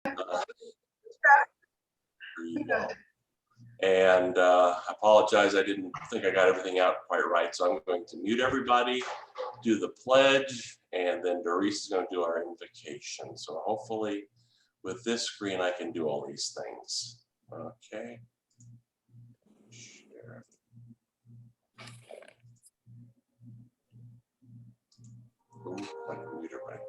There you go. And I apologize, I didn't think I got everything out quite right. So I'm going to mute everybody, do the pledge, and then Doris is going to do our invocation. So hopefully with this screen, I can do all these things. Okay. Share. Ooh, I can mute everybody.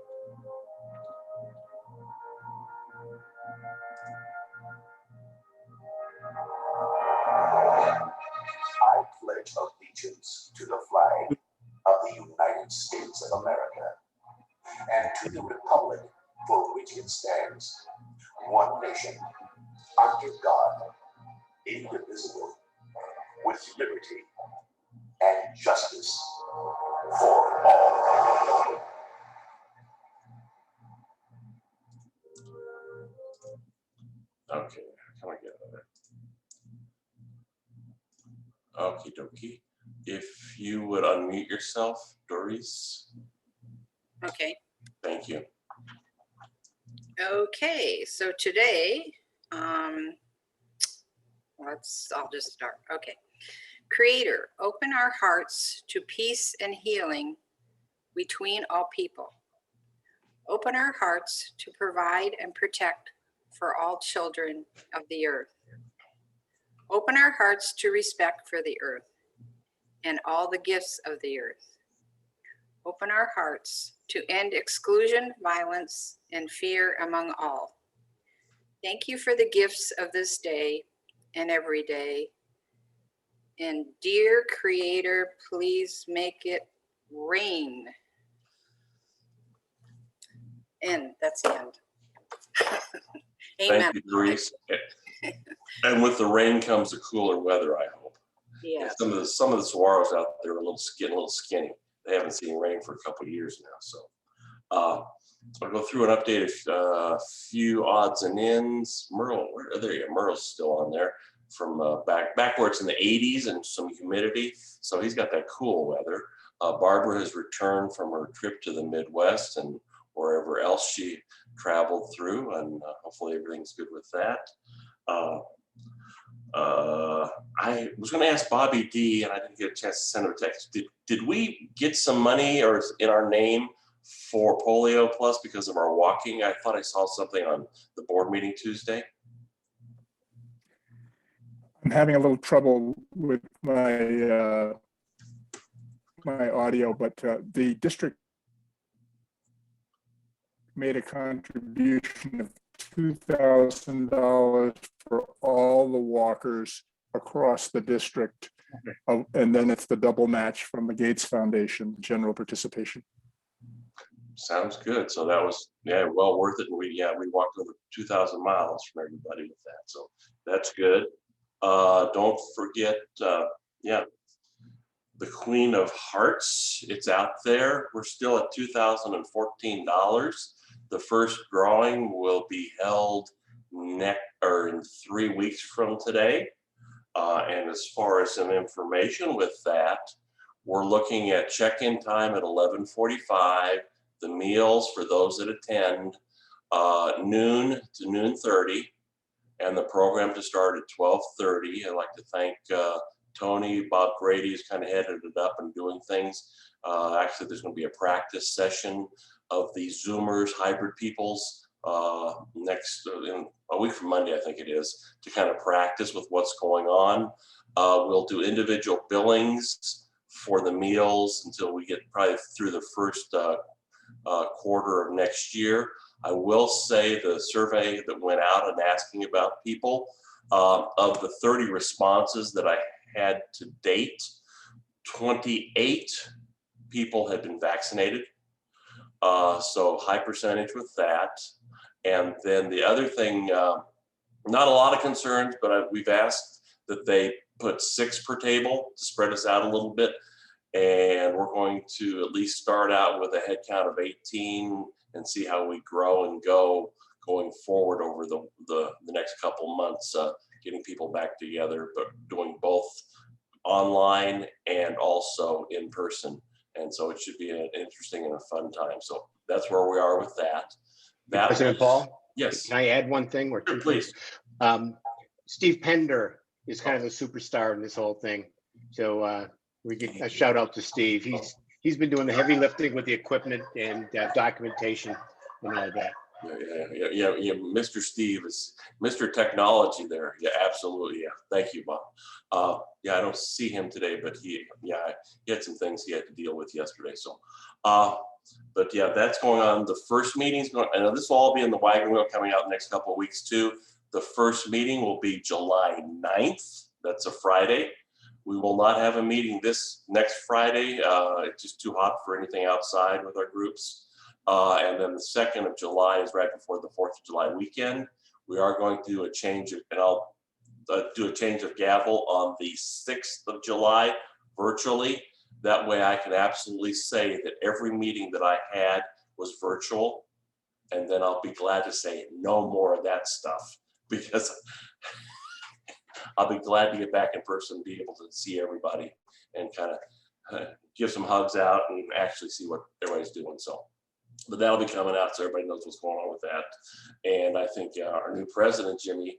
I pledge allegiance to the flag of the United States of America and to the republic for which it stands, one nation, under God, indivisible, with liberty and justice for all. Okay, how can I get out of there? Okie dokie. If you would unmute yourself, Doris. Okay. Thank you. Okay, so today, I'll just start. Okay. Creator, open our hearts to peace and healing between all people. Open our hearts to provide and protect for all children of the earth. Open our hearts to respect for the earth and all the gifts of the earth. Open our hearts to end exclusion, violence, and fear among all. Thank you for the gifts of this day and every day. And dear Creator, please make it rain. And that's the end. Amen. Thank you, Doris. And with the rain comes the cooler weather, I hope. Yeah. Some of the saguaros out there are a little skinny. They haven't seen rain for a couple of years now. So I'll go through and update a few odds and ends. Merle, there you go. Merle's still on there from back where it's in the 80s and some humidity. So he's got that cool weather. Barbara has returned from her trip to the Midwest and wherever else she traveled through, and hopefully everything's good with that. I was going to ask Bobby D, and I didn't get a chance to send him a text. Did we get some money or in our name for Polio Plus because of our walking? I thought I saw something on the board meeting Tuesday. I'm having a little trouble with my my audio, but the district made a contribution of $2,000 for all the walkers across the district. Okay. And then it's the double match from the Gates Foundation, general participation. Sounds good. So that was, yeah, well worth it. And we walked over 2,000 miles from everybody with that. So that's good. Don't forget, the Queen of Hearts, it's out there. We're still at $2,014. The first drawing will be held in 3 weeks from today. And as far as some information with that, we're looking at check-in time at 11:45, the meals for those that attend, noon to noon 30, and the program to start at 12:30. I'd like to thank Tony, Bob Grady's kind of headed it up and doing things. Actually, there's going to be a practice session of the Zoomers, hybrid peoples, next in a week from Monday, I think it is, to kind of practice with what's going on. We'll do individual billings for the meals until we get probably through the first quarter of next year. I will say the survey that went out and asking about people, of the 30 responses that I had to date, 28 people had been vaccinated. So high percentage with that. And then the other thing, not a lot of concerns, but we've asked that they put 6 per table to spread us out a little bit. And we're going to at least start out with a head count of 18 and see how we grow and go going forward over the next couple months, getting people back together, but doing both online and also in person. And so it should be an interesting and a fun time. So that's where we are with that. President Paul, Yes, Can I add one thing or two? please. Steve Pender is kind of the superstar in this whole thing. So we get a shout out to Steve. He's been doing the heavy lifting with the equipment and documentation and all that. Yeah. Mr. Steve is Mr. Technology there. Yeah, absolutely. Yeah. Thank you, Bob. Yeah, I don't see him today, but he had some things he had to deal with yesterday. So, but yeah, that's going on. The first meeting's going, I know this will all be in the wagon wheel coming out the next couple of weeks too. The first meeting will be July 9th. That's a Friday. We will not have a meeting this next Friday. It's just too hot for anything outside with our groups. And then the 2nd of July is right before the 4th of July weekend. We are going to do a change, and I'll do a change of gavel on the 6th of July virtually. That way I can absolutely say that every meeting that I had was virtual. And then I'll be glad to say no more of that stuff, because I'll be glad to get back in person and be able to see everybody and kind of give some hugs out and actually see what everybody's doing. So, but that'll be coming out so everybody knows what's going on with that. And I think our new president, Jimmy,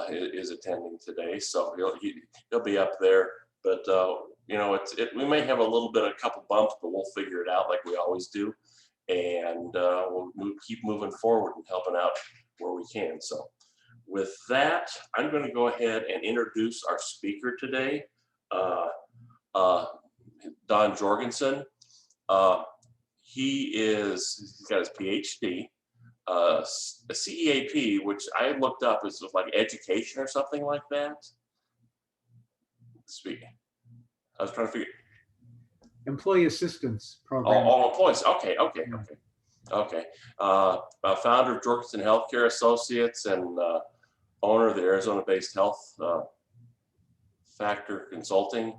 is attending today. So he'll be up there. But, you know, we may have a couple bumps, but we'll figure it out like we always do. And we'll keep moving forward and helping out where we can. So with that, I'm going to go ahead and introduce our speaker today, Don Jorgensen. He's got his PhD, a CEAP, which I looked up is like education or something like that. I was trying to figure. Employee assistance program. Oh, employees. Okay. Founder of Jorgensen Healthcare Associates and owner of the Arizona-based Health Factor Consulting.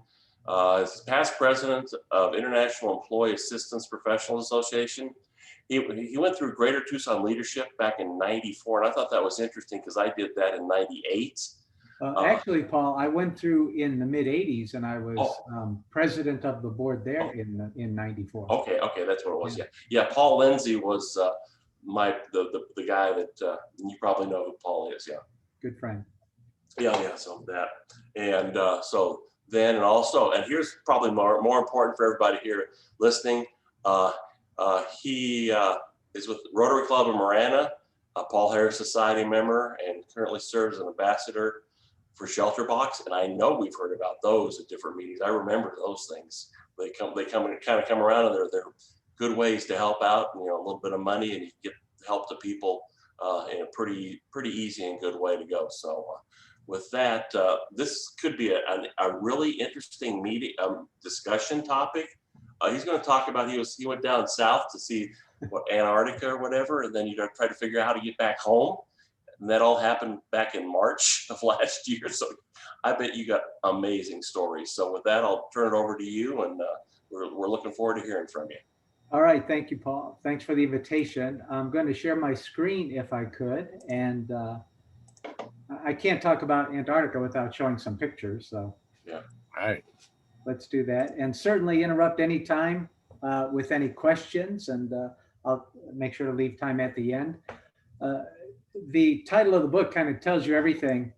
Is past president of International Employee Assistance Professionals Association. He went through Greater Tucson Leadership back in '94, and I thought that was interesting because I did that in '98. Actually, Paul, I went through in the mid '80s, and I was president of the board there in '94. Okay, that's what it was. Yeah. Paul Lindsay was the guy that you probably know who Paul is. Yeah. Good friend. Yeah. So that and so. Then and also, and here's probably more important for everybody here listening. He is with Rotary Club of Marana, a Paul Harris Society member, and currently serves as an ambassador for Shelter Box. And I know we've heard about those at different meetings. I remember those things. They come and kind of come around, and they're good ways to help out. You know, a little bit of money, and you get help to people in a pretty easy and good way to go. So. With that, this could be a really interesting meeting discussion topic. He's going to talk about he went down south to see Antarctica or whatever, and then you got to try to figure out how to get back home. And that all happened back in March of last year. So I bet you got amazing stories. So with that, I'll turn it over to you, and we're looking forward to hearing from you. All right, thank you, Paul. Thanks for the invitation. I'm going to share my screen if I could, and I can't talk about Antarctica without showing some pictures. So yeah, all right, let's do that. And certainly interrupt anytime with any questions, and I'll make sure to leave time at the end. The title of the book kind of tells you everything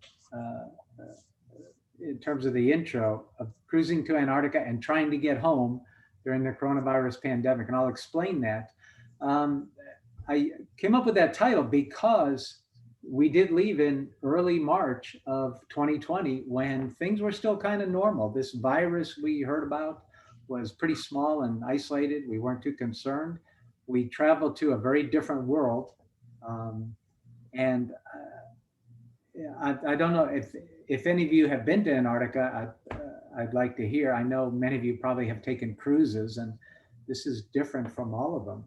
in terms of the intro of cruising to Antarctica and trying to get home during the coronavirus pandemic. And I'll explain that. I came up with that title because we did leave in early March of 2020 when things were still kind of normal. This virus we heard about was pretty small and isolated. We weren't too concerned. We traveled to a very different world. And I don't know if any of you have been to Antarctica, I'd like to hear. I know many of you probably have taken cruises, and this is different from all of them.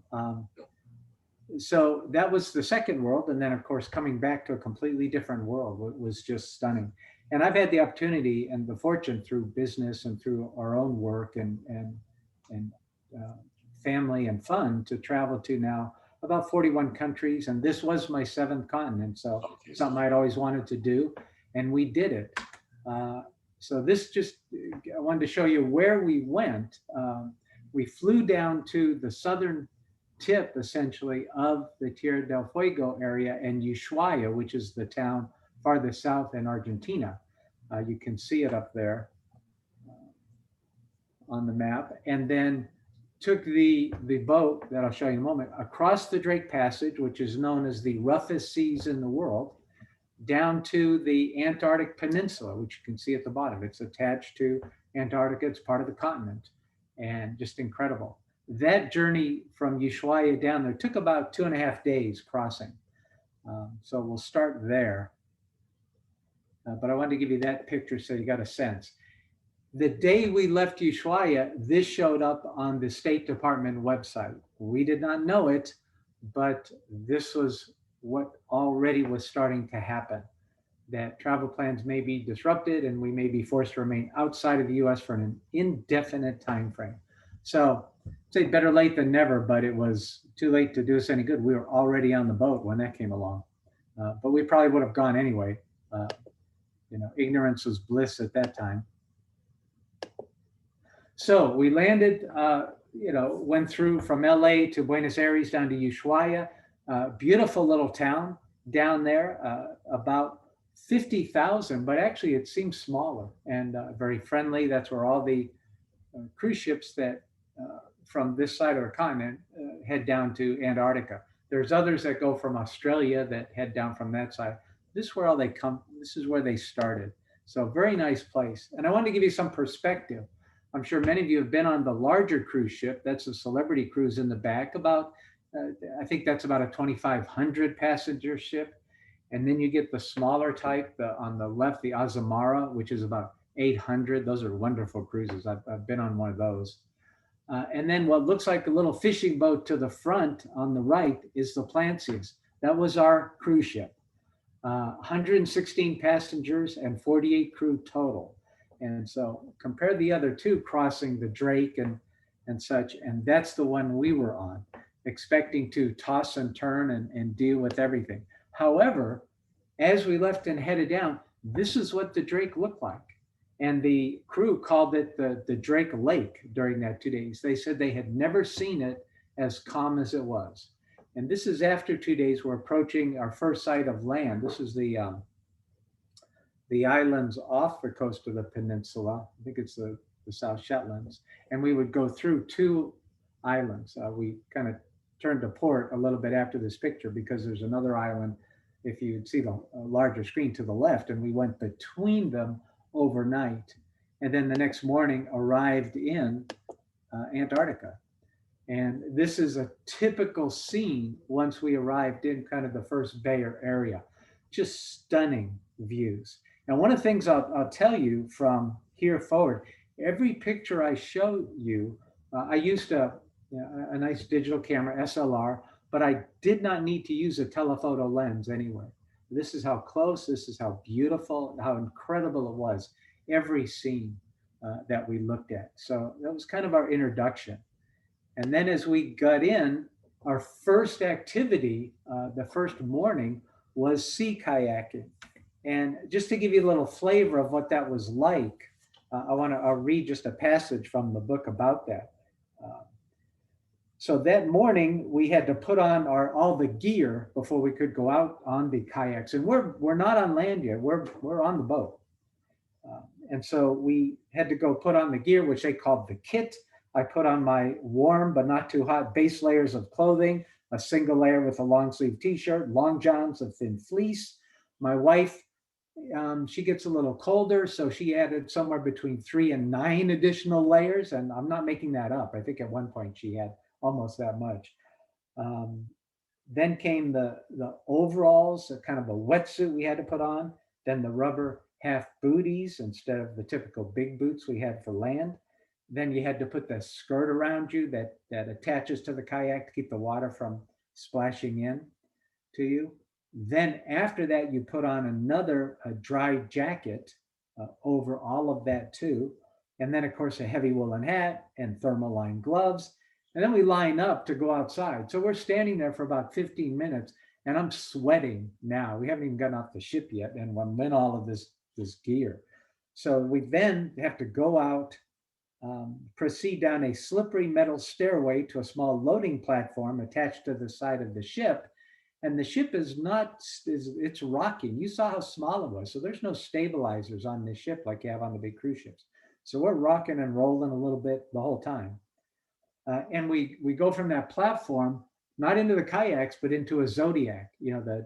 So that was the second world. And then of course, coming back to a completely different world was just stunning. And I've had the opportunity and the fortune through business and through our own work and family and fun to travel to now about 41 countries. And this was my 7th continent. So something I'd always wanted to do, and we did it. So this I wanted to show you where we went. We flew down to the southern tip essentially of the Tierra del Fuego area and Ushuaia, which is the town farthest south in Argentina. You can see it up there on the map. And then took the boat that I'll show you in a moment across the Drake Passage, which is known as the roughest seas in the world, down to the Antarctic Peninsula, which you can see at the bottom. It's attached to Antarctica. It's part of the continent, and just incredible. That journey from Ushuaia down there took about 2.5 days crossing. So we'll start there. But I wanted to give you that picture so you got a sense. The day we left Ushuaia, this showed up on the State Department website. We did not know it, but this was what already was starting to happen, that travel plans may be disrupted and we may be forced to remain outside of the US for an indefinite time frame. So I'd say better late than never, but it was too late to do us any good. We were already on the boat when that came along, but we probably would have gone anyway. Ignorance was bliss at that time. So we landed, went through from LA to Buenos Aires down to Ushuaia, beautiful little town down there, about 50,000, but actually it seems smaller and very friendly. That's where all the cruise ships that from this side of the continent head down to Antarctica. There's others that go from Australia that head down from that side. This is where all they come. This is where they started. So very nice place. And I want to give you some perspective. I'm sure many of you have been on the larger cruise ship. That's a Celebrity Cruise in the back. I think that's about a 2,500 passenger ship. And then you get the smaller type on the left, the Azamara, which is about 800. Those are wonderful cruises. I've been on one of those. And then what looks like a little fishing boat to the front on the right is the Plancias. That was our cruise ship. 116 passengers and 48 crew total. And so compare the other two crossing the Drake and such, and that's the one we were on, expecting to toss and turn and deal with everything. However, as we left and headed down, this is what the Drake looked like. And the crew called it the Drake Lake during that 2 days. They said they had never seen it as calm as it was. And this is after 2 days, we're approaching our first sight of land. This is the islands off the coast of the peninsula. I think it's the South Shetlands. And we would go through 2 islands. We kind of turned to port a little bit after this picture because there's another island, if you see the larger screen to the left, and we went between them overnight. And then the next morning arrived in Antarctica. And this is a typical scene once we arrived in kind of the first bay or area. Just stunning views. And one of the things I'll tell you from here forward, every picture I show you, I used a nice digital camera, SLR, but I did not need to use a telephoto lens anywhere. This is how close, this is how beautiful, how incredible it was, every scene that we looked at. So that was kind of our introduction. And then as we got in, our first activity, the first morning, was sea kayaking. And just to give you a little flavor of what that was like, I'll read just a passage from the book about that. So that morning we had to put on all the gear before we could go out on the kayaks. And we're not on land yet, we're on the boat. And so we had to go put on the gear, which they called the kit. I put on my warm but not too hot base layers of clothing, a single layer with a long sleeve t-shirt, long johns of thin fleece. My wife, she gets a little colder, so she added somewhere between 3 and 9 additional layers. And I'm not making that up. I think at one point she had almost that much. Then came the overalls, kind of a wetsuit we had to put on, then the rubber half booties instead of the typical big boots we had for land. Then you had to put the skirt around you that attaches to the kayak to keep the water from splashing in to you. Then after that, you put on another dry jacket over all of that too. And then of course, a heavy woolen hat and thermal lined gloves. And then we line up to go outside. So we're standing there for about 15 minutes and I'm sweating now. We haven't even gotten off the ship yet. And I'm in all of this gear. So we then have to go out proceed down a slippery metal stairway to a small loading platform attached to the side of the ship. And the ship it's rocking. You saw how small it was. So there's no stabilizers on this ship like you have on the big cruise ships. So we're rocking and rolling a little bit the whole time. And we go from that platform, not into the kayaks, but into a Zodiac, the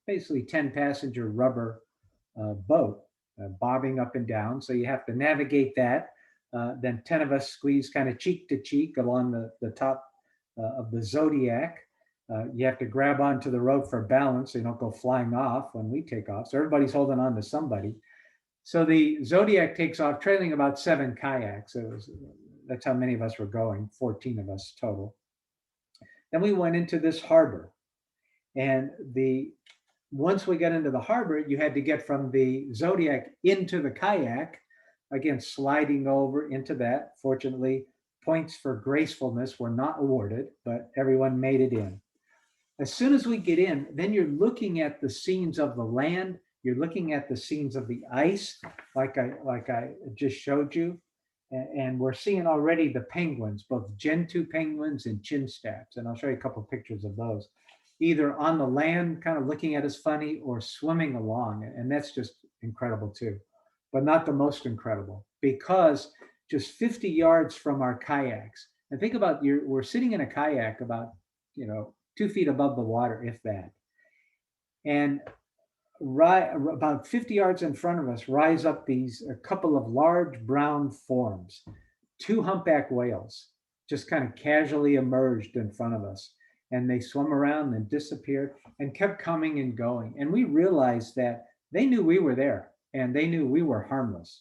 basically 10 passenger rubber boat, bobbing up and down. So you have to navigate that. Then 10 of us squeeze kind of cheek to cheek along the top of the Zodiac. You have to grab onto the rope for balance so you don't go flying off when we take off. So everybody's holding on to somebody. So the Zodiac takes off, trailing about 7 kayaks. That's how many of us were going, 14 of us total. Then we went into this harbor. And once we got into the harbor, you had to get from the Zodiac into the kayak, again, sliding over into that. Fortunately, points for gracefulness were not awarded, but everyone made it in. As soon as we get in, then you're looking at the scenes of the land. You're looking at the scenes of the ice, like I just showed you. And we're seeing already the penguins, both Gentoo penguins and chinstraps. And I'll show you a couple of pictures of those, either on the land, kind of looking at us funny, or swimming along. And that's just incredible too, but not the most incredible, because just 50 yards from our kayaks, and think about we're sitting in a kayak about, 2 feet above the water, if that. And right about 50 yards in front of us rise up a couple of large brown forms, 2 humpback whales, just kind of casually emerged in front of us. And they swam around and disappeared and kept coming and going. And we realized that they knew we were there and they knew we were harmless.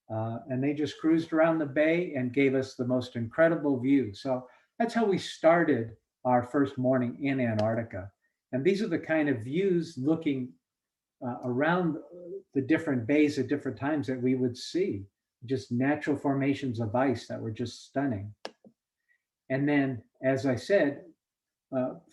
And they just cruised around the bay and gave us the most incredible view. So that's how we started our first morning in Antarctica. And these are the kind of views looking around the different bays at different times that we would see, just natural formations of ice that were just stunning. And then, as I said,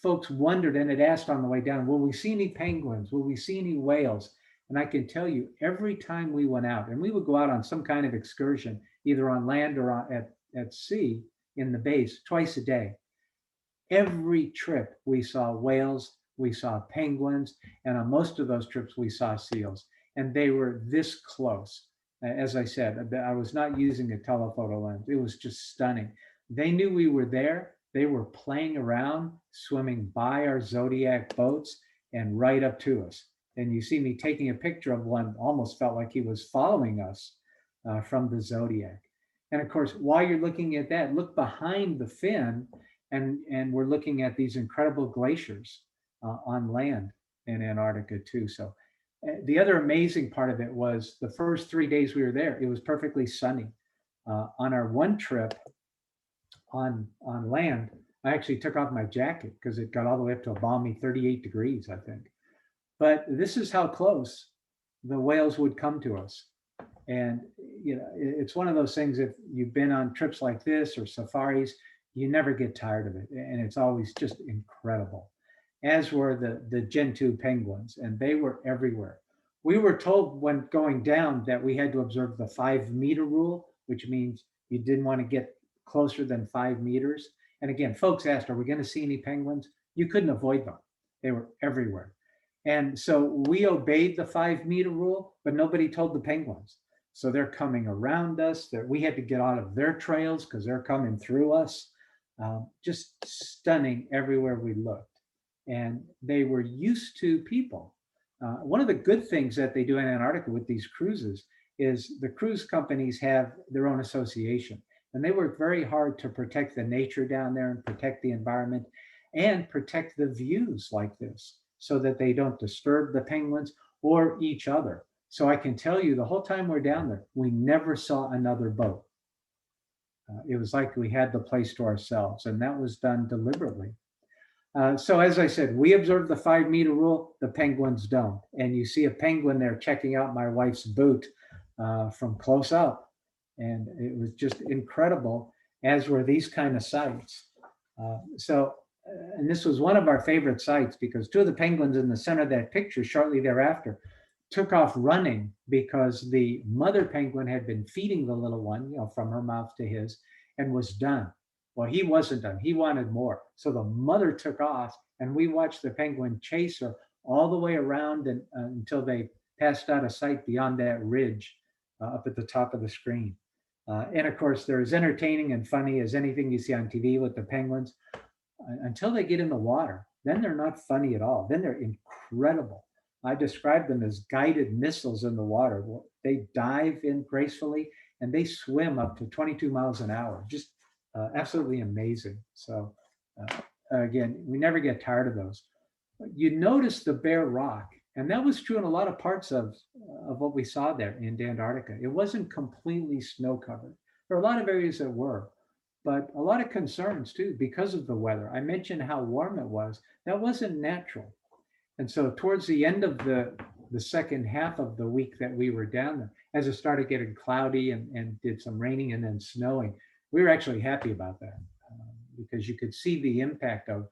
folks wondered and had asked on the way down, will we see any penguins? Will we see any whales? And I can tell you, every time we went out, and we would go out on some kind of excursion, either on land or at sea in the bays, twice a day. Every trip we saw whales, we saw penguins, and on most of those trips we saw seals. And they were this close. As I said, I was not using a telephoto lens. It was just stunning. They knew we were there. They were playing around, swimming by our Zodiac boats and right up to us. And you see me taking a picture of one, almost felt like he was following us from the Zodiac. And of course, while you're looking at that, look behind the fin, and we're looking at these incredible glaciers on land in Antarctica too. So the other amazing part of it was the first 3 days we were there, it was perfectly sunny. On our one trip on land, I actually took off my jacket because it got all the way up to a balmy 38 degrees, I think. But this is how close the whales would come to us. And it's one of those things, if you've been on trips like this or safaris, you never get tired of it. And it's always just incredible, as were the Gentoo penguins, and they were everywhere. We were told when going down that we had to observe the 5-meter rule, which means you didn't want to get closer than 5 meters. And again, folks asked, are we going to see any penguins? You couldn't avoid them. They were everywhere. And so we obeyed the 5-meter rule, but nobody told the penguins. So they're coming around us, that we had to get out of their trails because they're coming through us. Just stunning everywhere we looked. And they were used to people. One of the good things that they do in Antarctica with these cruises is the cruise companies have their own association. And they work very hard to protect the nature down there and protect the environment and protect the views like this so that they don't disturb the penguins or each other. So I can tell you the whole time we're down there, we never saw another boat. It was like we had the place to ourselves, and that was done deliberately. So as I said, we observe the 5-meter rule, the penguins don't. And you see a penguin there checking out my wife's boot from close up. And it was just incredible, as were these kind of sights. And this was one of our favorite sights because 2 of the penguins in the center of that picture shortly thereafter took off running because the mother penguin had been feeding the little one, from her mouth to his, and was done. Well, he wasn't done. He wanted more. So the mother took off, and we watched the penguin chase her all the way around and until they passed out of sight beyond that ridge up at the top of the screen. And of course, they're as entertaining and funny as anything you see on TV with the penguins until they get in the water. Then they're not funny at all. Then they're incredible. I describe them as guided missiles in the water. They dive in gracefully and they swim up to 22 miles an hour. Just absolutely amazing. So again, we never get tired of those. You notice the bare rock, and that was true in a lot of parts of what we saw there in Antarctica. It wasn't completely snow covered. There are a lot of areas that were, but a lot of concerns too because of the weather. I mentioned how warm it was. That wasn't natural. And so towards the end of the second half of the week that we were down there, as it started getting cloudy and did some raining and then snowing, we were actually happy about that because you could see the impact of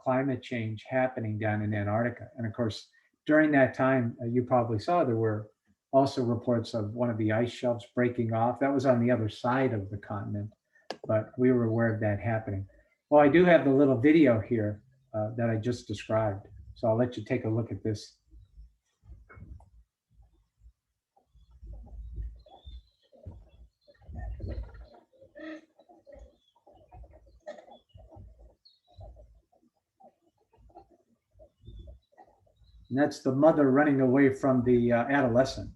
climate change happening down in Antarctica. And of course, during that time, you probably saw there were also reports of one of the ice shelves breaking off. That was on the other side of the continent, but we were aware of that happening. Well, I do have the little video here that I just described. So I'll let you take a look at this. And that's the mother running away from the adolescent.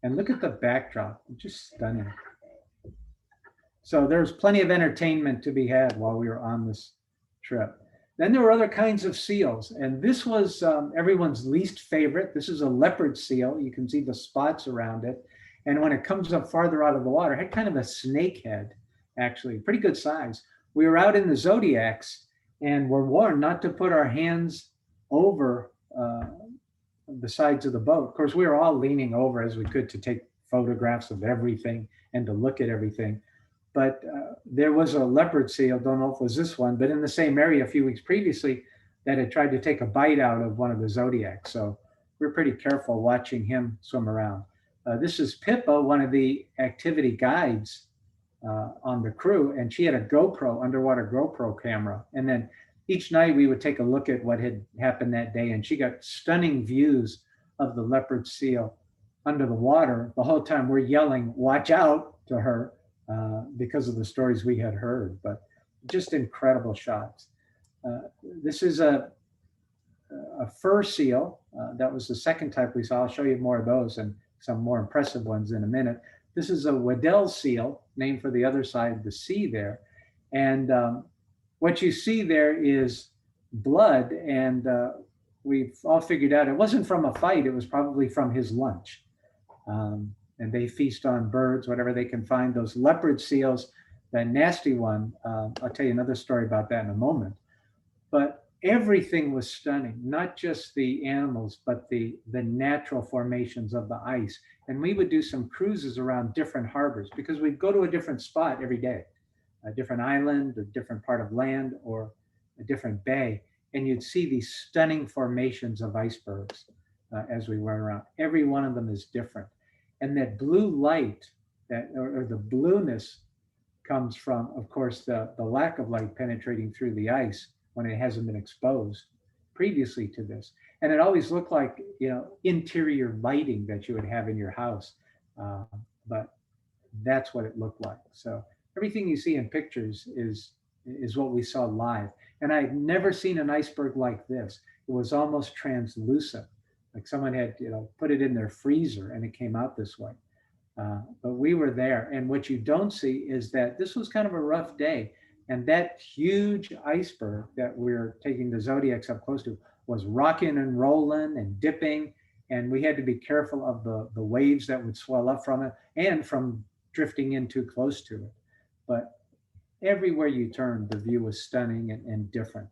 And look at the backdrop, just stunning. So there's plenty of entertainment to be had while we were on this trip. Then there were other kinds of seals, and this was everyone's least favorite. This is a leopard seal. You can see the spots around it. And when it comes up farther out of the water, it had kind of a snake head, actually, pretty good size. We were out in the Zodiacs and were warned not to put our hands over the sides of the boat. Of course, we were all leaning over as we could to take photographs of everything and to look at everything. But there was a leopard seal, don't know if it was this one, but in the same area a few weeks previously that had tried to take a bite out of one of the Zodiacs. So we're pretty careful watching him swim around. This is Pippa, one of the activity guides on the crew, and she had a GoPro, underwater GoPro camera. And then each night we would take a look at what had happened that day, and she got stunning views of the leopard seal under the water. The whole time we're yelling, "Watch out," to her because of the stories we had heard, but just incredible shots. This is a fur seal. That was the second type we saw. I'll show you more of those and some more impressive ones in a minute. This is a Weddell seal, named for the other side of the sea there. And what you see there is blood, and we've all figured out it wasn't from a fight, it was probably from his lunch. And they feast on birds, whatever they can find. Those leopard seals, that nasty one, I'll tell you another story about that in a moment. But everything was stunning, not just the animals, but the natural formations of the ice. And we would do some cruises around different harbors because we'd go to a different spot every day, a different island, a different part of land, or a different bay. And you'd see these stunning formations of icebergs as we went around. Every one of them is different. And that blue light, or the blueness, comes from, of course, the lack of light penetrating through the ice when it hasn't been exposed previously to this. And it always looked like, interior lighting that you would have in your house. But that's what it looked like. So everything you see in pictures is what we saw live. And I've never seen an iceberg like this. It was almost translucent, like someone had, put it in their freezer and it came out this way. But we were there. And what you don't see is that this was kind of a rough day. And that huge iceberg that we're taking the Zodiacs up close to was rocking and rolling and dipping. And we had to be careful of the waves that would swell up from it and from drifting in too close to it. But everywhere you turned, the view was stunning and different.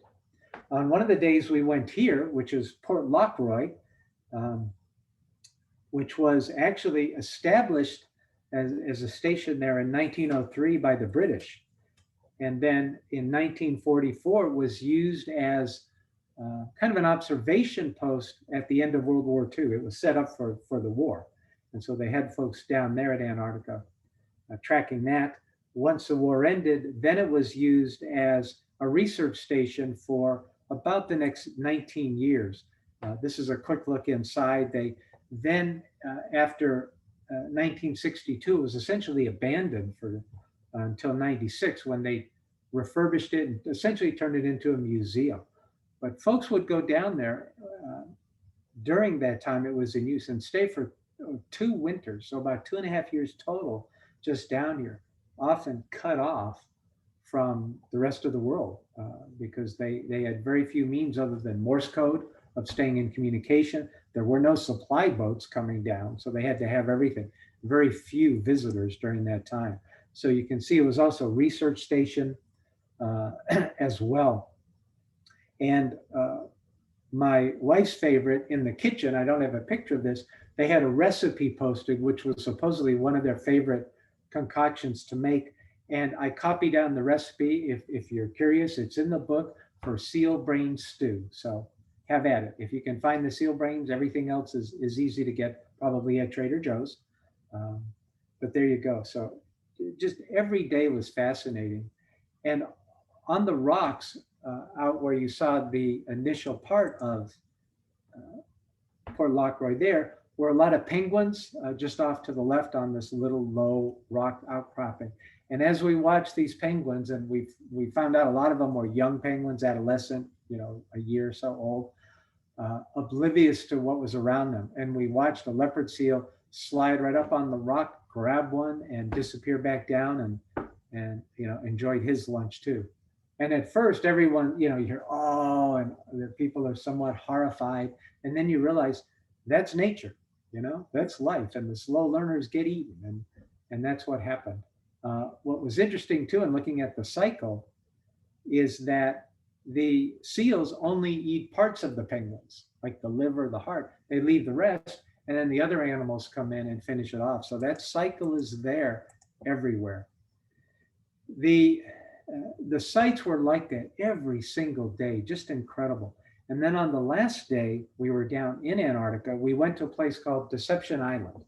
On one of the days we went here, which is Port Lockroy, which was actually established as a station there in 1903 by the British. And then in 1944 was used as kind of an observation post at the end of World War II. It was set up for the war. And so they had folks down there at Antarctica tracking that. Once the war ended, then it was used as a research station for about the next 19 years. This is a quick look inside. They then, after 1962, it was essentially abandoned for until 96 when they refurbished it and essentially turned it into a museum. But folks would go down there during that time it was in use and stay for 2 winters, so about 2.5 years total, just down here, often cut off from the rest of the world because they had very few means other than Morse code of staying in communication. There were no supply boats coming down, so they had to have everything. Very few visitors during that time. So you can see it was also a research station as well. And my wife's favorite in the kitchen, I don't have a picture of this, they had a recipe posted, which was supposedly one of their favorite concoctions to make. And I copied down the recipe. If you're curious, it's in the book for seal brain stew. So have at it. If you can find the seal brains, everything else is easy to get, probably at Trader Joe's. But there you go. So just every day was fascinating. And on the rocks out where you saw the initial part of Port Lockroy there were a lot of penguins just off to the left on this little low rock outcropping. And as we watched these penguins, and we found out a lot of them were young penguins, adolescent, a year or so old, oblivious to what was around them. And we watched a leopard seal slide right up on the rock, grab one and disappear back down and enjoyed his lunch too. And at first everyone, you hear, oh, and the people are somewhat horrified. And then you realize that's nature, that's life. And the slow learners get eaten. And that's what happened. What was interesting too, in looking at the cycle, is that the seals only eat parts of the penguins, like the liver, the heart. They leave the rest, and then the other animals come in and finish it off. So that cycle is there everywhere. The sites were like that every single day, just incredible. And then on the last day, we were down in Antarctica. We went to a place called Deception Island.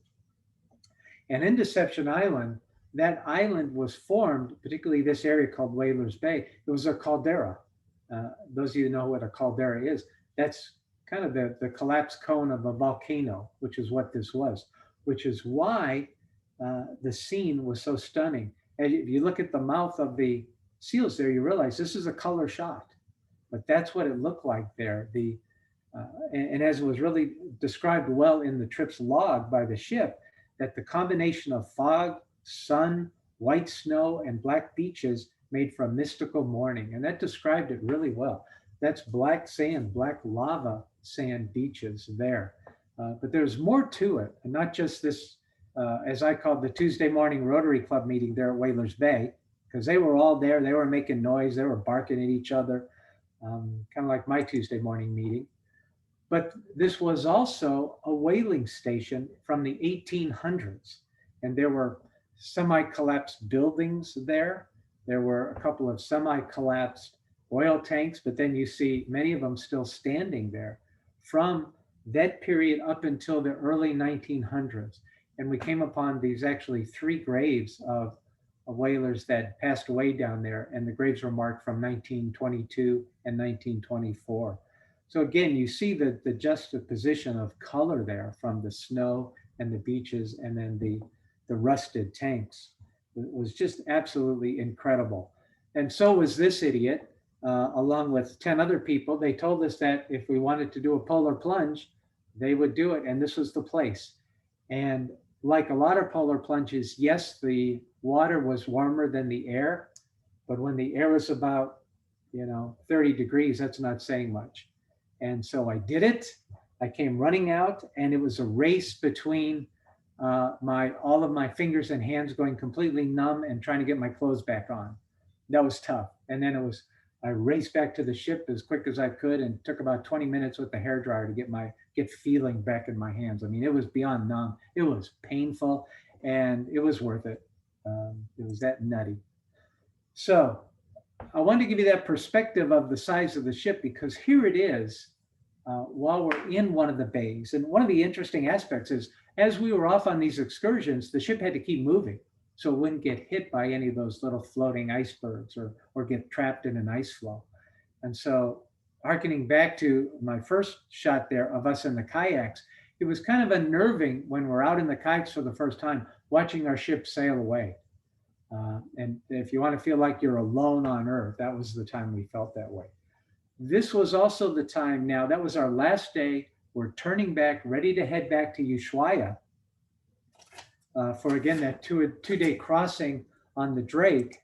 And in Deception Island, that island was formed, particularly this area called Whalers Bay. It was a caldera. Those of you who know what a caldera is, that's kind of the collapsed cone of a volcano, which is what this was, which is why the scene was so stunning. And if you look at the mouth of the seals there, you realize this is a color shot, but that's what it looked like there. And as it was really described well in the trip's log by the ship, that the combination of fog, sun, white snow, and black beaches made for a mystical morning. And that described it really well. That's black sand, black lava sand beaches there. But there's more to it, and not just this, as I called the Tuesday morning Rotary Club meeting there at Whalers Bay, because they were all there. They were making noise. They were barking at each other, kind of like my Tuesday morning meeting. But this was also a whaling station from the 1800s. And there were semi-collapsed buildings there. There were a couple of semi-collapsed oil tanks, but then you see many of them still standing there from that period up until the early 1900s. And we came upon these actually 3 graves of whalers that passed away down there, and the graves were marked from 1922 and 1924. So again, you see the juxtaposition of color there from the snow and the beaches, and then the rusted tanks. It was just absolutely incredible. And so was this idiot, along with 10 other people. They told us that if we wanted to do a polar plunge, they would do it, and this was the place. And like a lot of polar plunges, yes, the water was warmer than the air, but when the air was about 30 degrees, that's not saying much. And so I did it. I came running out, and it was a race between all of my fingers and hands going completely numb and trying to get my clothes back on. That was tough. And then it was I raced back to the ship as quick as I could and took about 20 minutes with the hairdryer to get feeling back in my hands. I mean, it was beyond numb. It was painful, and it was worth it. It was that nutty. So I wanted to give you that perspective of the size of the ship, because here it is while we're in one of the bays. And one of the interesting aspects is, as we were off on these excursions, the ship had to keep moving so it wouldn't get hit by any of those little floating icebergs or get trapped in an ice flow. And so, hearkening back to my first shot there of us in the kayaks, it was kind of unnerving when we're out in the kayaks for the first time, watching our ship sail away. And if you want to feel like you're alone on Earth, that was the time we felt that way. This was also the time, now that was our last day. We're turning back, ready to head back to Ushuaia for, again, that two-day crossing on the Drake.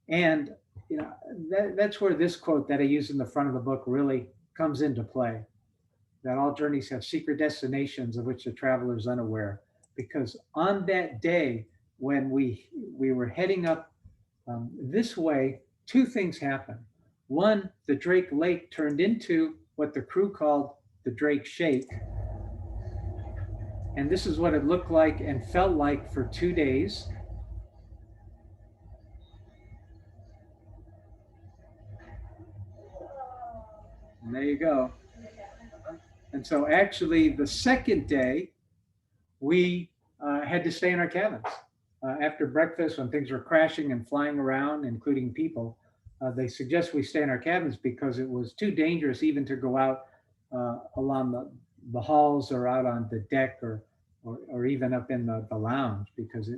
And you know, that's where this quote that I use in the front of the book really comes into play, that all journeys have secret destinations of which the traveler is unaware. Because on that day, when we were heading up this way, two things happened. One, the Drake Lake turned into what the crew called the Drake Shake. And this is what it looked like and felt like for 2 days. And there you go. And so actually the second day, we had to stay in our cabins. After breakfast, when things were crashing and flying around, including people, they suggest we stay in our cabins because it was too dangerous even to go out along the halls or out on the deck or even up in the lounge, because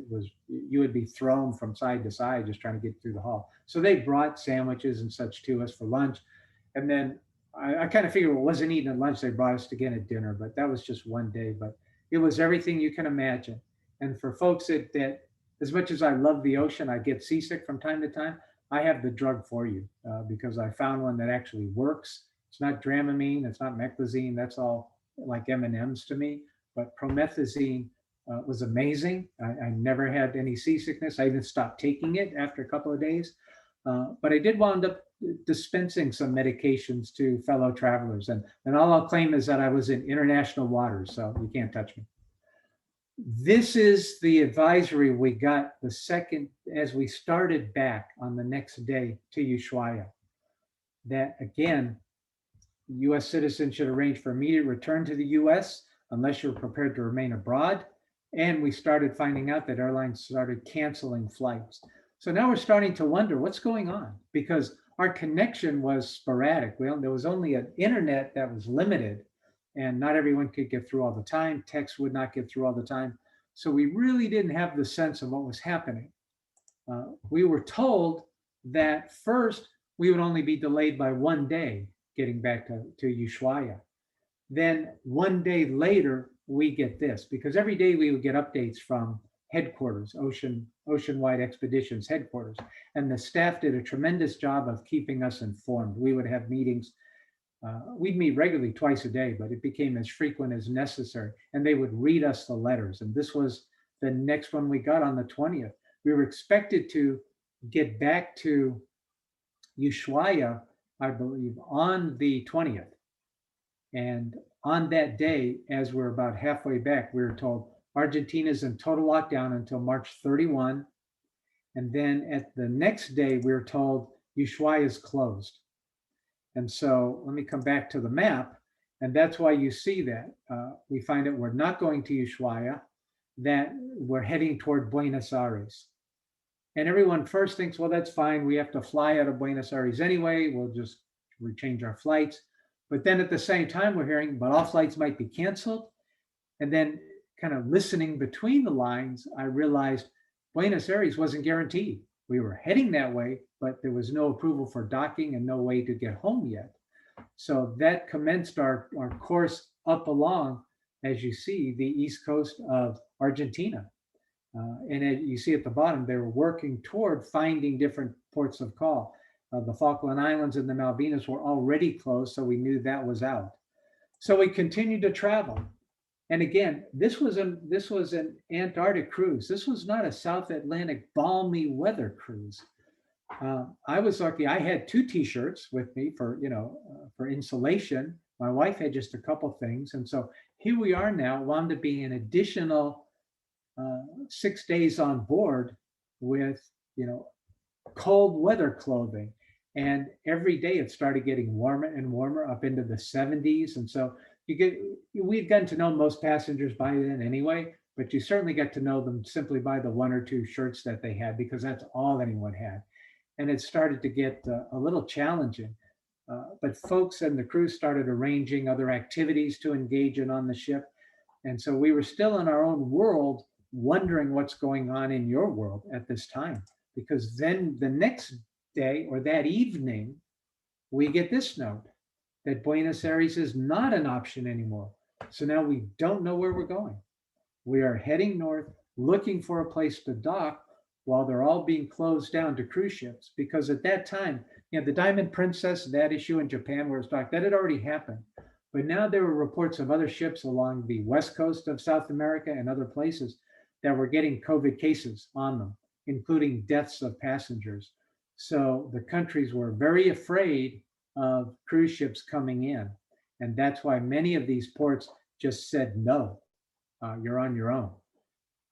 you would be thrown from side to side just trying to get through the hall. So they brought sandwiches and such to us for lunch. And then I kind of figured, well, wasn't eating at lunch, they brought us again at dinner, but that was just one day. But it was everything you can imagine. And for folks that as much as I love the ocean, I get seasick from time to time, I have the drug for you because I found one that actually works. It's not Dramamine, it's not Meclizine, that's all like M&Ms to me. But promethazine was amazing. I never had any seasickness. I even stopped taking it after a couple of days. But I did wind up dispensing some medications to fellow travelers. And all I'll claim is that I was in international waters, so you can't touch me. This is the advisory we got the second, as we started back on the next day to Ushuaia, that again, US citizens should arrange for immediate return to the US unless you're prepared to remain abroad. And we started finding out that airlines started canceling flights. So now we're starting to wonder what's going on, because our connection was sporadic. There was only an internet that was limited, and not everyone could get through all the time. Text would not get through all the time. So we really didn't have the sense of what was happening. We were told that first we would only be delayed by 1 day getting back to Ushuaia. Then 1 day later, we get this, because every day we would get updates from headquarters, Ocean-Wide Expeditions headquarters. And the staff did a tremendous job of keeping us informed. We would have meetings. We'd meet regularly twice a day, but it became as frequent as necessary. And they would read us the letters. And this was the next one we got on the 20th. We were expected to get back to Ushuaia, I believe, on the 20th. And on that day, as we're about halfway back, we were told Argentina is in total lockdown until March 31. And then at the next day, we were told Ushuaia is closed. And so let me come back to the map. And that's why you see that. We find that we're not going to Ushuaia, that we're heading toward Buenos Aires. And everyone first thinks, well, that's fine. We have to fly out of Buenos Aires anyway. We'll just rechange our flights. But then at the same time, we're hearing, but all flights might be canceled. And then kind of listening between the lines, I realized Buenos Aires wasn't guaranteed. We were heading that way, but there was no approval for docking and no way to get home yet. So that commenced our course up along, as you see, the east coast of Argentina. And as you see at the bottom, they were working toward finding different ports of call. The Falkland Islands and the Malvinas were already closed, so we knew that was out. So we continued to travel. And again, this was an Antarctic cruise. This was not a South Atlantic balmy weather cruise. I was lucky. I had 2 T-shirts with me for, for insulation. My wife had just a couple things. And so here we are now, wound up being an additional 6 days on board with, cold weather clothing. And every day it started getting warmer and warmer up into the 70s. And so we'd gotten to know most passengers by then anyway, but you certainly get to know them simply by the 1 or 2 shirts that they had, because that's all anyone had. And it started to get a little challenging. But folks and the crew started arranging other activities to engage in on the ship. And so we were still in our own world, wondering what's going on in your world at this time. Because then the next day or that evening, we get this note that Buenos Aires is not an option anymore. So now we don't know where we're going. We are heading north, looking for a place to dock while they're all being closed down to cruise ships. Because at that time, the Diamond Princess, that issue in Japan where it's docked, that had already happened. But now there were reports of other ships along the west coast of South America and other places that were getting COVID cases on them, including deaths of passengers. So the countries were very afraid of cruise ships coming in. And that's why many of these ports just said, no, you're on your own.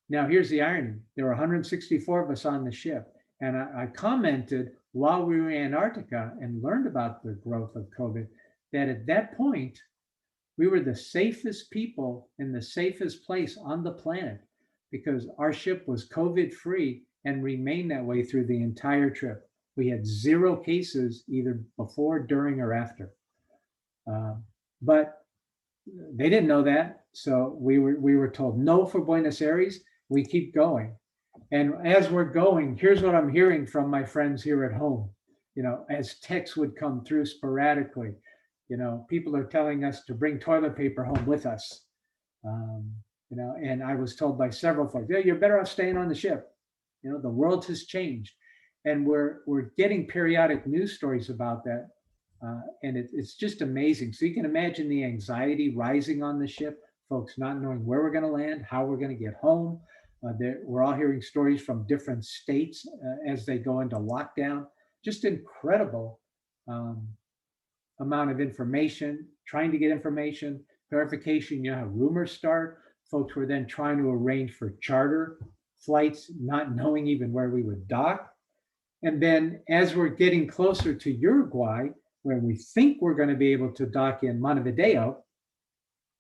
Now, here's the irony. There were 164 of us on the ship. And I commented while we were in Antarctica and learned about the growth of COVID, that at that point, we were the safest people in the safest place on the planet, because our ship was COVID-free and remained that way through the entire trip. We had 0 cases either before, during, or after. But they didn't know that. So we were told no for Buenos Aires. We keep going. And as we're going, here's what I'm hearing from my friends here at home. As texts would come through sporadically, people are telling us to bring toilet paper home with us. And I was told by several folks, yeah, you're better off staying on the ship. The world has changed. And we're getting periodic news stories about that. And it's just amazing. So you can imagine the anxiety rising on the ship, folks not knowing where we're going to land, how we're going to get home. We're all hearing stories from different states as they go into lockdown. Just incredible amount of information, trying to get information, clarification. How rumors start. Folks were then trying to arrange for charter flights, not knowing even where we would dock. And then as we're getting closer to Uruguay, where we think we're going to be able to dock in Montevideo,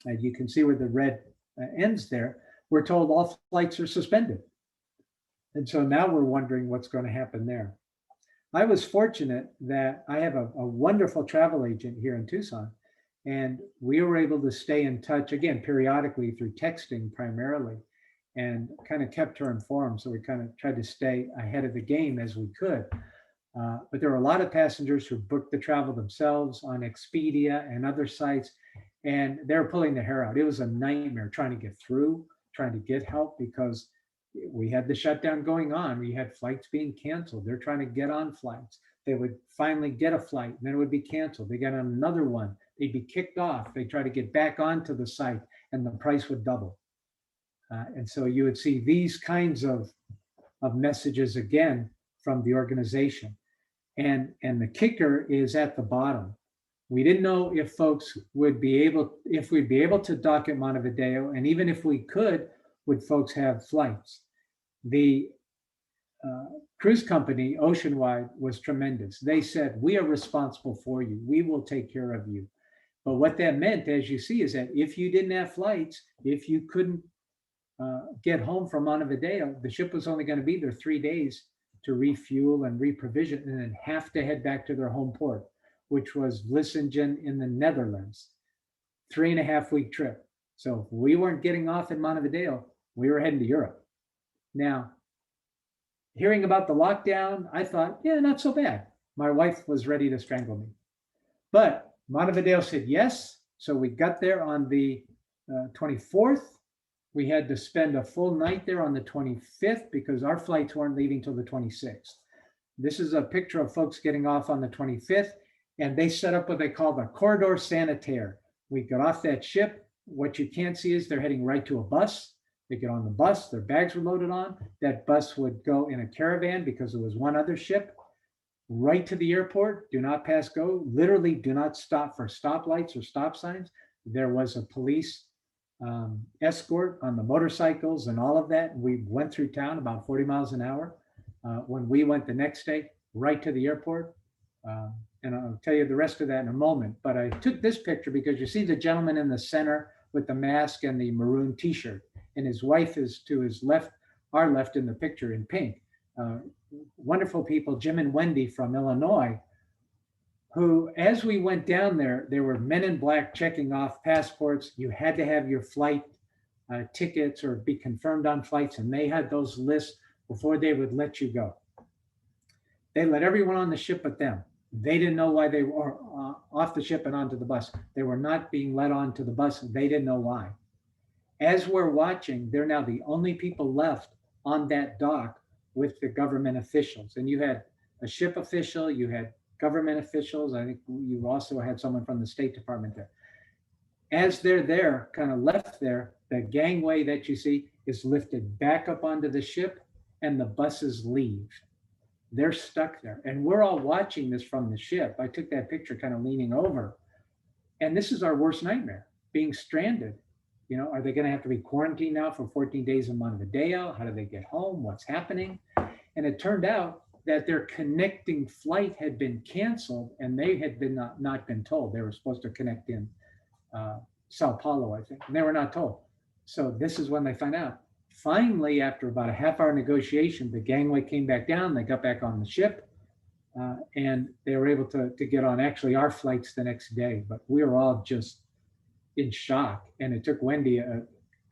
and you can see where the red ends there, we're told all flights are suspended. And so now we're wondering what's going to happen there. I was fortunate that I have a wonderful travel agent here in Tucson, and we were able to stay in touch, again, periodically through texting primarily, and kind of kept her informed. So we kind of tried to stay ahead of the game as we could. But there were a lot of passengers who booked the travel themselves on Expedia and other sites, and they were pulling their hair out. It was a nightmare trying to get through, trying to get help, because we had the shutdown going on. We had flights being canceled. They're trying to get on flights. They would finally get a flight, and then it would be canceled. They got on another one. They'd be kicked off. They try to get back onto the site, and the price would double. And so you would see these kinds of messages again from the organization. And the kicker is at the bottom. We didn't know if folks would be able, if we'd be able to dock at Montevideo, and even if we could, would folks have flights? The cruise company, Oceanwide, was tremendous. They said, we are responsible for you. We will take care of you. But what that meant, as you see, is that if you didn't have flights, if you couldn't get home from Montevideo, the ship was only going to be there 3 days to refuel and reprovision, and then have to head back to their home port, which was Vlissingen in the Netherlands. 3.5 week trip. So if we weren't getting off in Montevideo, we were heading to Europe. Now, hearing about the lockdown, I thought, yeah, not so bad. My wife was ready to strangle me. But Montevideo said yes. So we got there on the 24th. We had to spend a full night there on the 25th because our flights weren't leaving till the 26th. This is a picture of folks getting off on the 25th, and they set up what they call the corridor sanitaire. We got off that ship. What you can't see is they're heading right to a bus. They get on the bus, their bags were loaded on. That bus would go in a caravan because there was one other ship. right to the airport, do not pass go, literally do not stop for stoplights or stop signs. There was a police escort on the motorcycles and all of that. We went through town about 40 miles an hour. When we went the next day, right to the airport. And I'll tell you the rest of that in a moment. But I took this picture because you see the gentleman in the center with the mask and the maroon t-shirt. And his wife is to his left, our left in the picture in pink. Wonderful people, Jim and Wendy from Illinois, who, as we went down there, there were men in black checking off passports. You had to have your flight tickets or be confirmed on flights, and they had those lists before they would let you go. They let everyone on the ship but them. They didn't know why they were off the ship and onto the bus. They were not being let onto the bus. They didn't know why. As we're watching, they're now the only people left on that dock with the government officials. And you had a ship official, you had government officials. I think you also had someone from the State Department there. As they're there, kind of left there, the gangway that you see is lifted back up onto the ship and the buses leave. They're stuck there. And we're all watching this from the ship. I took that picture kind of leaning over. And this is our worst nightmare, being stranded. You know, are they going to have to be quarantined now for 14 days in Montevideo? How do they get home? What's happening? And it turned out that their connecting flight had been canceled and they had been not been told. They were supposed to connect in Sao Paulo, I think, and they were not told. So this is when they find out. Finally, after about a half-hour negotiation, the gangway came back down. They got back on the ship, and they were able to get on actually our flights the next day. But we were all just in shock, and it took Wendy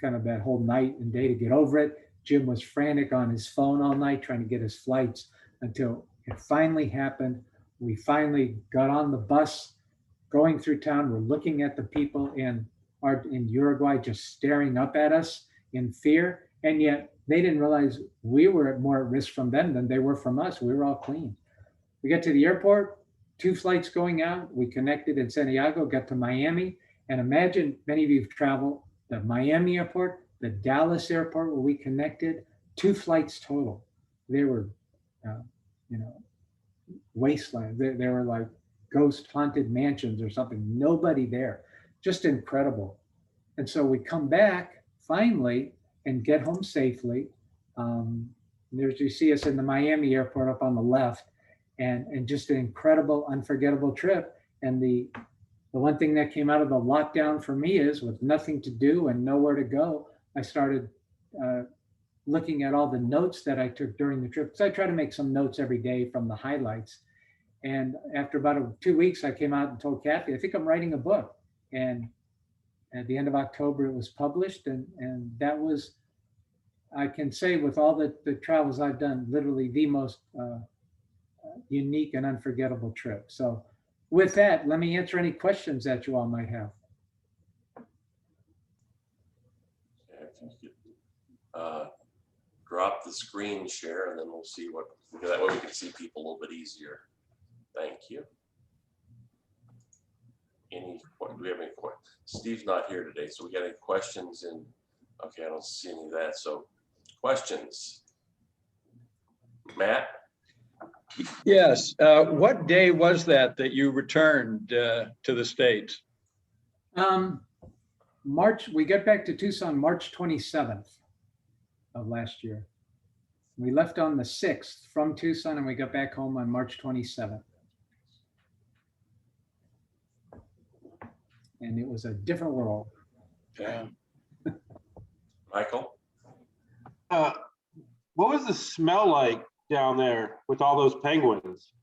kind of that whole night and day to get over it. Jim was frantic on his phone all night trying to get his flights until it finally happened. We finally got on the bus, going through town. We're looking at the people in Uruguay just staring up at us in fear. And yet they didn't realize we were more at risk from them than they were from us. We were all clean. We got to the airport, 2 flights going out. We connected in Santiago, got to Miami. And imagine, many of you have traveled, the Miami airport, the Dallas airport where we connected, 2 flights total. They were, wasteland. They were like ghost haunted mansions or something. Nobody there, just incredible. And so we come back finally and get home safely. There's, you see us in the Miami airport up on the left, and just an incredible, unforgettable trip. And the one thing that came out of the lockdown for me is, with nothing to do and nowhere to go, I started looking at all the notes that I took during the trip. Because I try to make some notes every day from the highlights. And after about 2 weeks, I came out and told Kathy, I think I'm writing a book. And at the end of October, it was published. And that was, I can say with all the travels I've done, literally the most unique and unforgettable trip. So with that, let me answer any questions that you all might have. Drop the screen share and then we'll see what, that way we can see people a little bit easier. Thank you. Do we have any questions? Steve's not here today, so we got any questions? And okay, I don't see any of that. So questions? Matt? Yes. What day was that you returned to the States? We got back to Tucson March 27th of last year. We left on the 6th from Tucson and we got back home on March 27th. And it was a different world. Yeah. Michael? What was the smell like down there with all those penguins?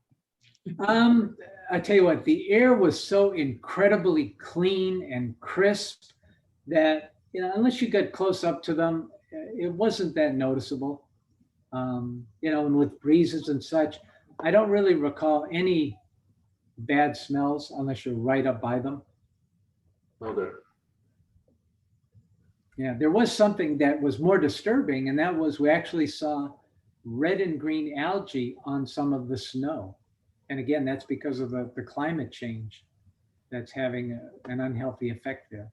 I tell you what, the air was so incredibly clean and crisp that, unless you got close up to them, it wasn't that noticeable. And with breezes and such, I don't really recall any bad smells unless you're right up by them. Okay. Yeah, there was something that was more disturbing, and that was we actually saw red and green algae on some of the snow. And again, that's because of the climate change that's having an unhealthy effect there.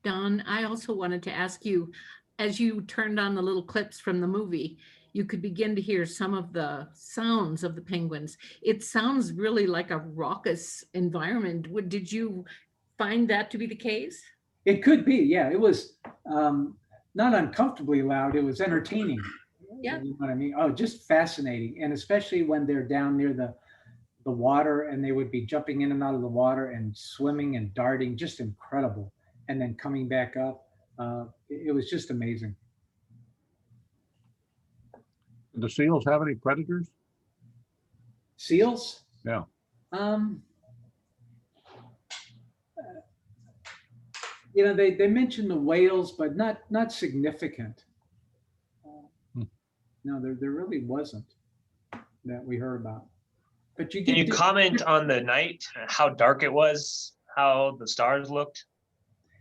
Don, I also wanted to ask you, as you turned on the little clips from the movie, you could begin to hear some of the sounds of the penguins. It sounds really like a raucous environment. Did you find that to be the case? It could be, yeah. It was not uncomfortably loud. It was entertaining. Yeah. You know what I mean? Oh, just fascinating. And especially when they're down near the water and they would be jumping in and out of the water and swimming and darting, just incredible. And then coming back up. It was just amazing. Do the seals have any predators? Seals? Yeah. You know, they mentioned the whales, but not significant. No, there really wasn't that we heard about. But you Can you comment on the night, how dark it was, how the stars looked?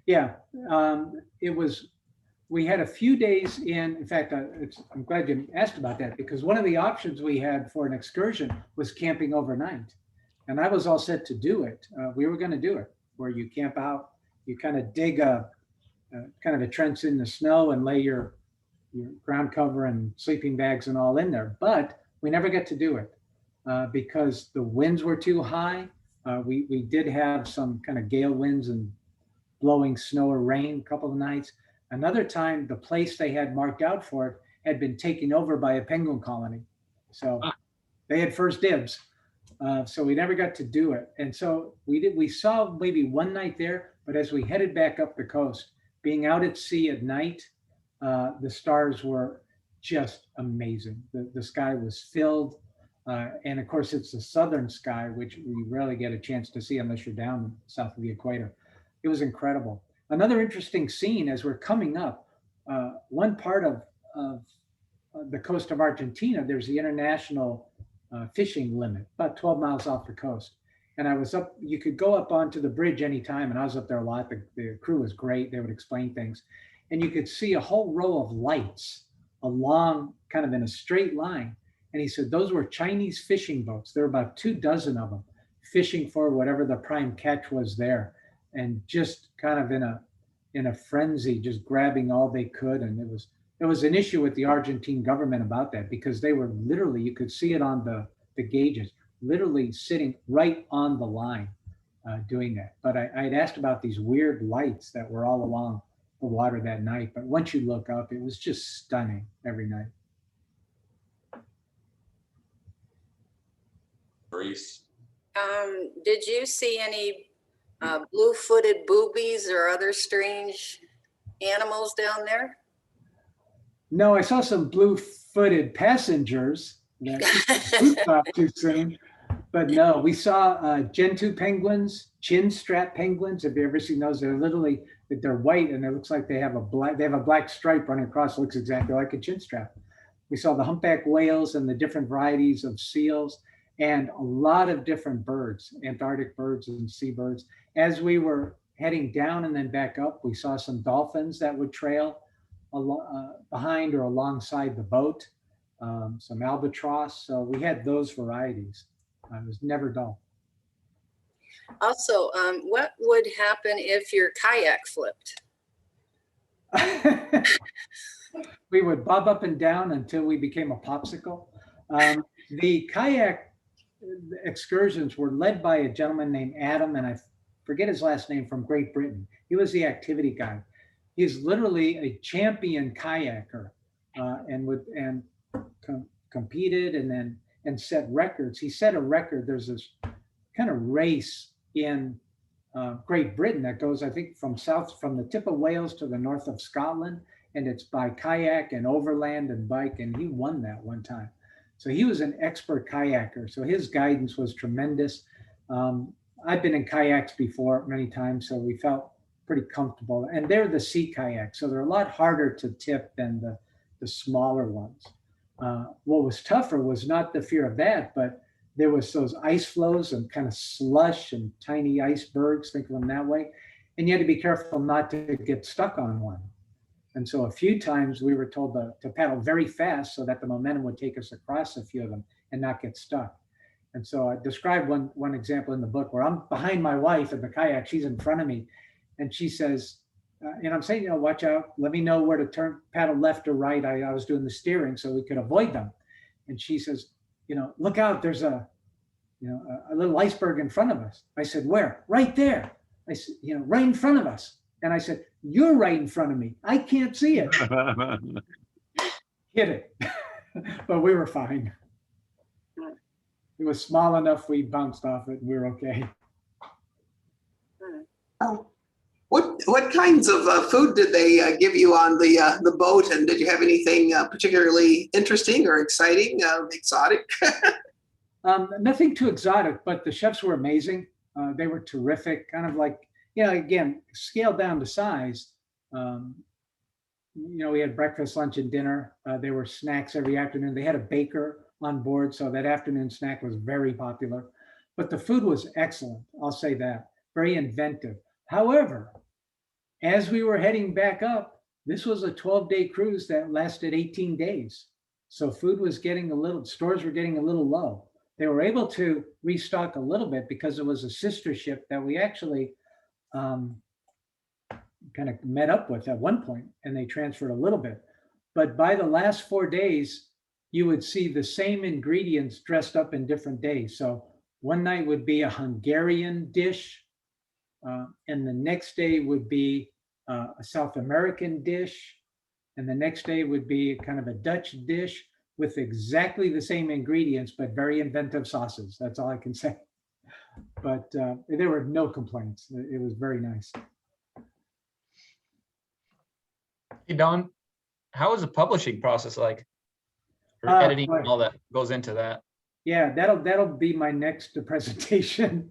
Yeah, it was. We had a few days in fact, I'm glad you asked about that, because one of the options we had for an excursion was camping overnight. And I was all set to do it. We were going to do it, where you camp out, you kind of dig a kind of a trench in the snow and lay your ground cover and sleeping bags and all in there. But we never got to do it because the winds were too high. We did have some kind of gale winds and blowing snow or rain a couple of nights. Another time, the place they had marked out for it had been taken over by a penguin colony. So they had first dibs. So we never got to do it. And so we saw maybe one night there, but as we headed back up the coast, being out at sea at night, the stars were just amazing. The sky was filled. And of course, it's the southern sky, which we rarely get a chance to see unless you're down south of the equator. It was incredible. Another interesting scene as we're coming up, one part of the coast of Argentina, there's the international fishing limit, about 12 miles off the coast. And I was up, you could go up onto the bridge anytime, and I was up there a lot. The crew was great. They would explain things. And you could see a whole row of lights along, kind of in a straight line. And he said, those were Chinese fishing boats. There were about 24 of them fishing for whatever the prime catch was there. And just kind of in a frenzy, just grabbing all they could. And it was an issue with the Argentine government about that, because they were literally, you could see it on the gauges, literally sitting right on the line doing that. But I had asked about these weird lights that were all along the water that night. But once you look up, it was just stunning every night. Greece. Did you see any blue-footed boobies or other strange animals down there? No, I saw some blue-footed passengers that flew off too soon, but no, we saw Gentoo penguins, chin strap penguins. Have you ever seen those? They're literally, they're white and it looks like they have a black stripe running across. It looks exactly like a chin strap. We saw the humpback whales and the different varieties of seals and a lot of different birds, Antarctic birds and seabirds. As we were heading down and then back up, we saw some dolphins that would trail behind or alongside the boat, some albatross. So we had those varieties. It was never dull. Also, what would happen if your kayak flipped? We would bob up and down until we became a popsicle. The kayak excursions were led by a gentleman named Adam, and I forget his last name, from Great Britain. He was the activity guy. He's literally a champion kayaker and competed and set records. He set a record. There's this kind of race in Great Britain that goes, I think, from the tip of Wales to the north of Scotland, and it's by kayak and overland and bike, and he won that one time. So he was an expert kayaker. So his guidance was tremendous. I've been in kayaks before many times, so we felt pretty comfortable. And they're the sea kayaks, so they're a lot harder to tip than the smaller ones. What was tougher was not the fear of that, but there was those ice floes and kind of slush and tiny icebergs, think of them that way. And you had to be careful not to get stuck on one. And so a few times we were told to paddle very fast so that the momentum would take us across a few of them and not get stuck. And so I described one example in the book where I'm behind my wife in the kayak, she's in front of me, and she says, and I'm saying, watch out, let me know where to turn, paddle left or right. I was doing the steering so we could avoid them. And she says, look out, there's a little iceberg in front of us. I said, where? Right there. I said, right in front of us. And I said, you're right in front of me. I can't see it. Hit it. But we were fine. It was small enough, we bounced off it and we were okay. What kinds of food did they give you on the boat, and did you have anything particularly interesting or exciting, exotic? Nothing too exotic, but the chefs were amazing. They were terrific, kind of like, again, scaled down to size. We had breakfast, lunch, and dinner. There were snacks every afternoon. They had a baker on board, so that afternoon snack was very popular. But the food was excellent, I'll say that. Very inventive. However, as we were heading back up, this was a 12-day cruise that lasted 18 days. So food was getting stores were getting a little low. They were able to restock a little bit because it was a sister ship that we actually kind of met up with at one point, and they transferred a little bit. But by the last 4 days, you would see the same ingredients dressed up in different days. So one night would be a Hungarian dish, and the next day would be a South American dish, and the next day would be kind of a Dutch dish with exactly the same ingredients, but very inventive sauces. That's all I can say. But there were no complaints. It was very nice. Hey, Don, how is the publishing process like? For editing and all that goes into that? Yeah, that'll be my next presentation.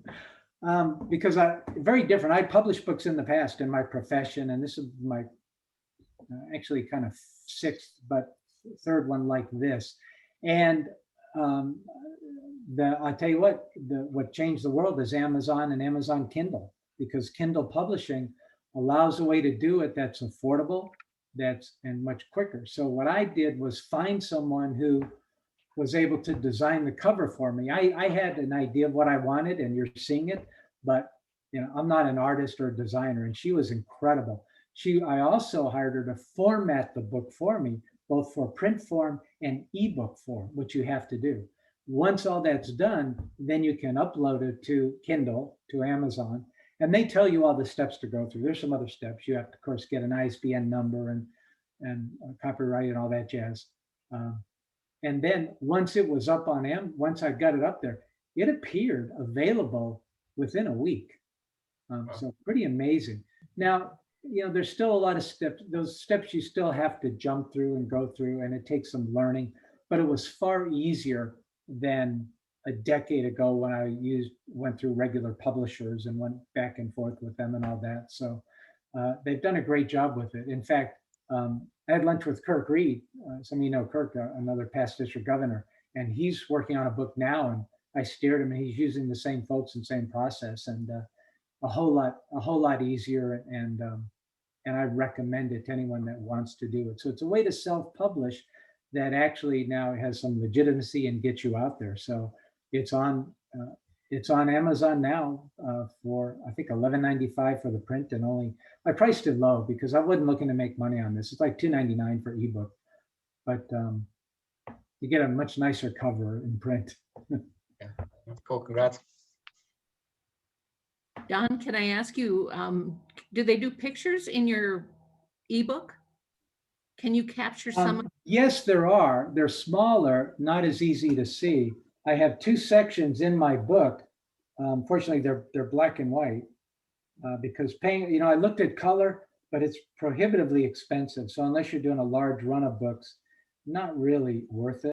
Because very different. I published books in the past in my profession, and this is my actually kind of sixth, but third one like this. And I tell you what changed the world is Amazon and Amazon Kindle, because Kindle publishing allows a way to do it that's affordable, and much quicker. So what I did was find someone who was able to design the cover for me. I had an idea of what I wanted, and you're seeing it, but I'm not an artist or a designer, and she was incredible. I also hired her to format the book for me, both for print form and ebook form, which you have to do. Once all that's done, then you can upload it to Kindle, to Amazon, and they tell you all the steps to go through. There's some other steps. You have to, of course, get an ISBN number and copyright and all that jazz. And then once it was up on once I got it up there, it appeared available within a week. So pretty amazing. Now, there's still a lot of steps. Those steps you still have to jump through and go through, and it takes some learning, but it was far easier than a decade ago when I went through regular publishers and went back and forth with them and all that. So they've done a great job with it. In fact, I had lunch with Kirk Reed. Some of you know Kirk, another past district governor, and he's working on a book now. And I steered him, and he's using the same folks and same process, and a whole lot easier. And I recommend it to anyone that wants to do it. So it's a way to self-publish that actually now has some legitimacy and gets you out there. So it's on Amazon now for I think $11.95 for the print, and I priced it low because I wasn't looking to make money on this. It's like $2.99 for ebook, but you get a much nicer cover in print. Yeah, cool. Congrats. Don, can I ask you, do they do pictures in your ebook? Can you capture some? Yes, there are. They're smaller, not as easy to see. I have two sections in my book. Fortunately, they're black and white because paying, I looked at color, but it's prohibitively expensive. So unless you're doing a large run of books, not really worth it.